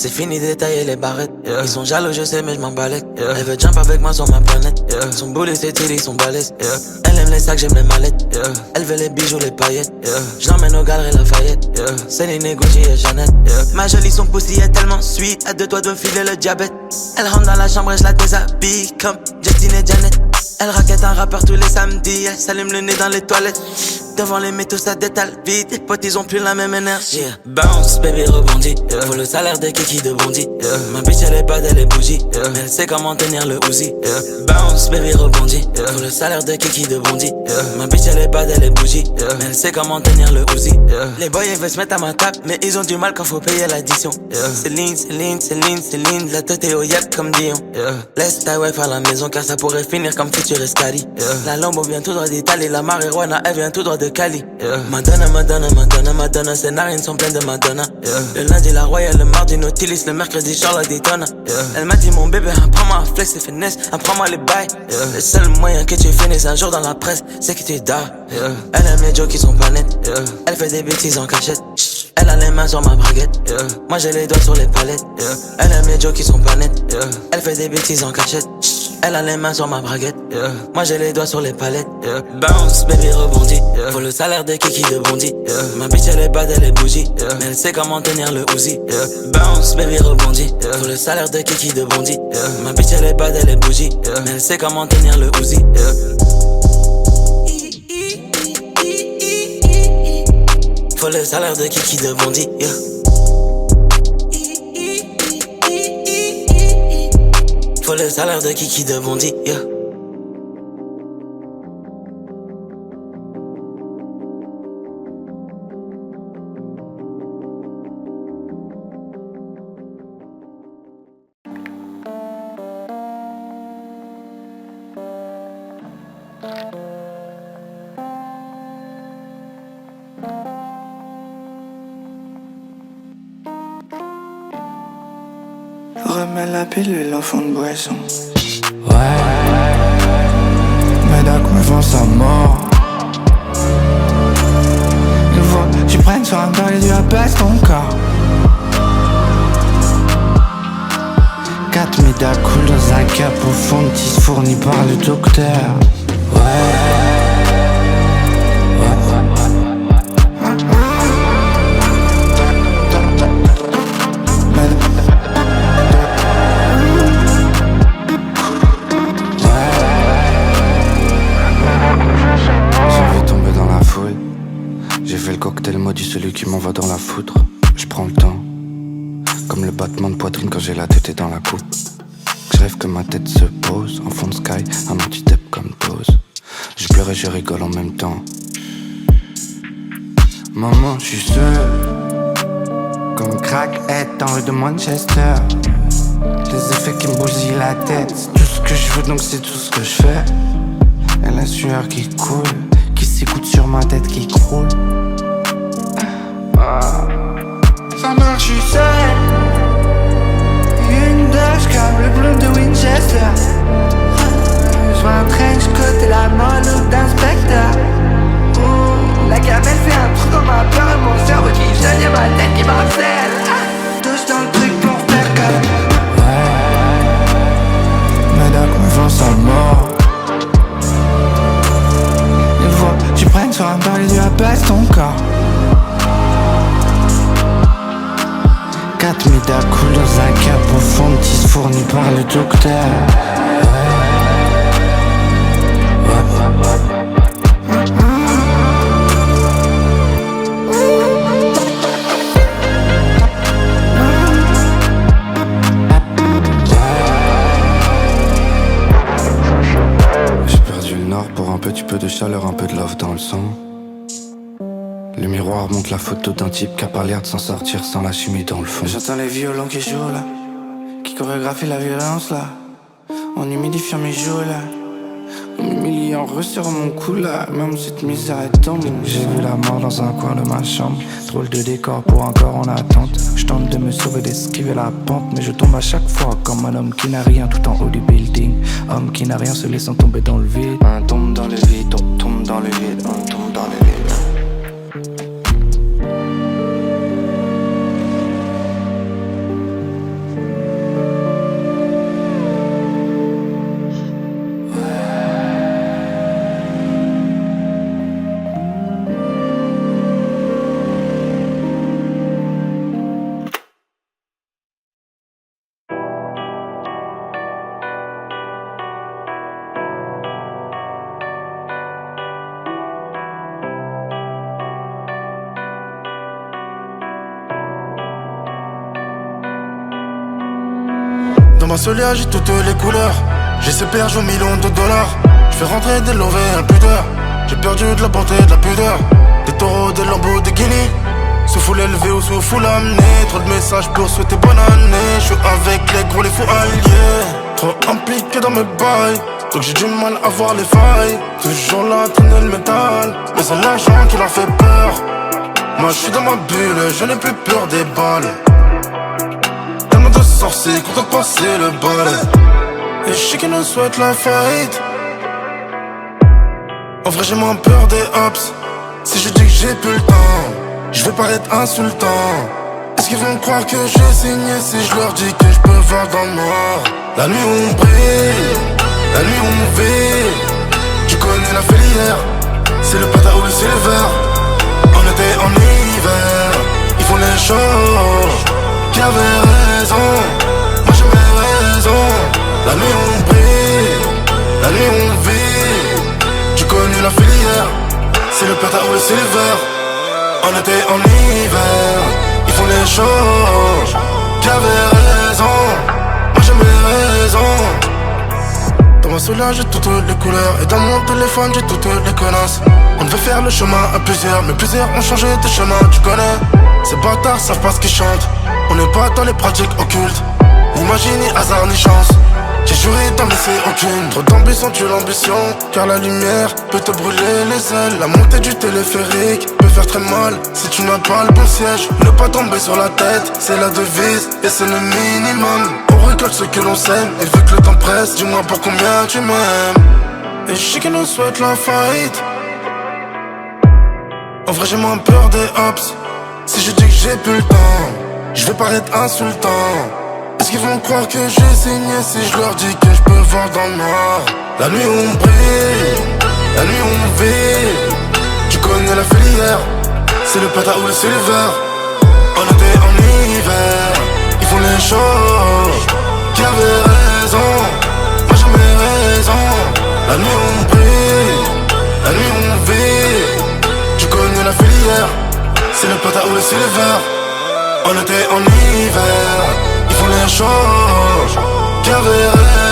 C'est fini détailler les barrettes. Ils sont jaloux, je sais, mais je m'en balèque. Elle veut jump avec moi sur ma planète. Son boulet, c'est ils sont balèzes. Elle aime les sacs, j'aime les mallettes. Elle veut les bijoux, les paillettes. J'emmène au galeries Lafayette. Céline, Gucci et Jeannette. Ma jolie, son pussy est tellement sweet. À 2 doigts de me filer le diabète. Elle rentre dans la chambre et je la déshabille comme Justine et Janet. Elle raquette un rappeur tous les samedis. Elle s'allume le nez dans les toilettes. Devant les métaux ça détale vite. Les potes ils ont plus la même énergie. Bounce baby rebondit. Faut le salaire des kikis de Bondy. Ma bitch elle est bad, elle est bougie. Mais elle sait comment tenir le Uzi. Bounce baby rebondit. Faut le salaire des kikis de Bondy. Ma bitch elle est bad, elle est bougie. Mais elle sait comment tenir le Uzi. Les boys ils veulent se mettre à ma table. Mais ils ont du mal quand faut payer l'addition. Céline, Céline, Céline, Céline. La tête est au yep comme Dion. Laisse ta wife à la maison car ça pourrait finir comme Future Escali. La Lambo vient tout droit d'Italie. La marijuana elle vient tout droit de Cali. Madonna, Madonna, Madonna, Madonna. Ses narines sont pleines de Madonna. Le lundi la Royale, le mardi Nautilus, le mercredi Charlotte Daytona. Elle m'a dit mon bébé, apprends-moi à flex et finesse, apprends-moi les bails. Le seul moyen que tu finisses un jour dans la presse, c'est que tu dors. Elle aime les jokes qui sont pas nets. Elle fait des bêtises en cachette. Elle a les mains sur ma braguette. Moi j'ai les doigts sur les palettes. Elle aime les jokes qui sont pas nets. Elle fait des bêtises en cachette. Elle a les mains sur ma braguette. Moi j'ai les doigts sur les palettes. Bounce baby rebondit. Faut le salaire des kikis de Bondy. Ma bitch elle est bad, elle est bougie. Mais elle sait comment tenir le Uzi. Bounce baby rebondit. Faut le salaire des kikis de Bondy. Ma bitch elle est bad, elle est bougie. Mais elle sait comment tenir le Uzi. Faut le salaire de kiki de Bondy. Faut le salaire de kiki de Bondy. Remets la pilule en fond de boisson. Ouais. Médoc me vend sa mort. Il faut que tu prennes soin de les yeux apaisent ton corps. 4 médailles coulent dans un cap au fond de 10 fourni par le docteur. Ouais. Celui qui m'envoie dans la foudre. Je prends le temps, comme le battement de poitrine quand j'ai la tête dans la coupe. Je rêve que ma tête se pose en fond de sky, un anti-tep comme dose. Je pleure et je rigole en même temps. Maman, je suis seul, comme crackhead dans rue de Manchester. Les effets qui me bousillent la tête, c'est tout ce que je veux donc c'est tout ce que je fais. Et la sueur qui coule, qui s'écoute sur ma tête qui croule. Ça marche, je suis seul. Une dose comme le bleu de Winchester. Je vois un trench coat et la molle d'inspecteur. La gamelle fait un trou dans ma peur et mon cerveau qui gêne et ma tête qui m'harcèle. Touche dans le truc pour faire comme. Médoc me vend sa mort. Il faut que tu prennes soin par les yeux apaisent ton corps. 4 médailles coulent dans un cap au fond de 10 fourni par le docteur. J'ai perdu le nord pour un petit peu de chaleur, un peu de love dans le sang. Le miroir montre la photo d'un type qui a pas l'air de s'en sortir sans la chimie dans le fond. J'entends les violons qui jouent là, qui chorégraphient la violence là, en humidifiant mes joues là, en m'humiliant, resserrant mon cou là, même cette misère est tombée. J'ai vu la mort dans un coin de ma chambre, drôle de décor pour un corps en attente. Je tente de me sauver, d'esquiver la pente, mais je tombe à chaque fois comme un homme qui n'a rien tout en haut du building. Homme qui n'a rien se laissant tomber dans le vide. Un tombe dans le vide, on tombe dans le vide, on tombe dans le vide. Dans ma solia j'ai toutes les couleurs. J'ai ces perches aux millions de dollars. Je fais rentrer des lovés impudeurs. J'ai perdu de la bonté, de la pudeur. Des taureaux, des lambeaux, des guinées. Sous foule élevé ou sous foule amenée. Trop de messages pour souhaiter bonne année. Je suis avec les gros, les fous alliés. Trop impliqué dans mes bails, donc j'ai du mal à voir les failles. Toujours là à traîner le métal, mais c'est l'argent qui leur fait peur. Moi je suis dans ma bulle, je n'ai plus peur des balles. Tellement de sorciers, content de passer le balai. Et je sais qu'ils nous souhaitent la faillite. En vrai j'ai moins peur des hops. Si je dis que j'ai plus le temps, je vais paraître insultant. Est-ce qu'ils vont croire que j'ai signé si je leur dis que je peux voir dans le noir? La nuit on brille, la nuit on vit. Tu connais la filière, c'est le patin ou le silver. En été, en hiver, ils font les choses. Qui avait raison? Moi j'avais raison. La nuit on brille, la nuit on vit. Tu connais la filière, c'est le patin ou le silver. En été, en hiver, ils font les choses. Qui avait raison? Moi j'avais raison. Dans ma solia j'ai toutes les couleurs. Et dans mon téléphone j'ai toutes les connasses. On devait faire le chemin à plusieurs, mais plusieurs ont changé de chemin, tu connais. Ces bâtards savent pas ce qu'ils chantent. On n'est pas dans les pratiques occultes. Ni magie, ni hasard, ni chance. J'ai juré d'en laisser aucune. Trop d'ambition tue l'ambition, car la lumière peut te brûler les ailes. La montée du téléphérique peut faire très mal si tu n'as pas le bon siège. Ne pas tomber sur la tête, c'est la devise et c'est le minimum. On récolte ce que l'on sème et vu que le temps presse, dis-moi pour combien tu m'aimes. Et je sais qu'ils nous souhaitent la faillite. En vrai j'ai moins peur des hops. Si je dis que j'ai plus le temps, je vais paraître insultant. Est-ce qu'ils vont croire que j'ai signé si je leur dis que je peux voir dans le noir? La nuit on brille, la nuit on vit. Tu connais la filière, c'est le patin ou le silver. En été, en hiver, ils font les choses. Qui avait raison? Moi j'avais raison. La nuit on brille, la nuit on vit. Tu connais la filière, c'est le patin ou le silver. En été, en hiver, ils font les choses. Qui avait raison?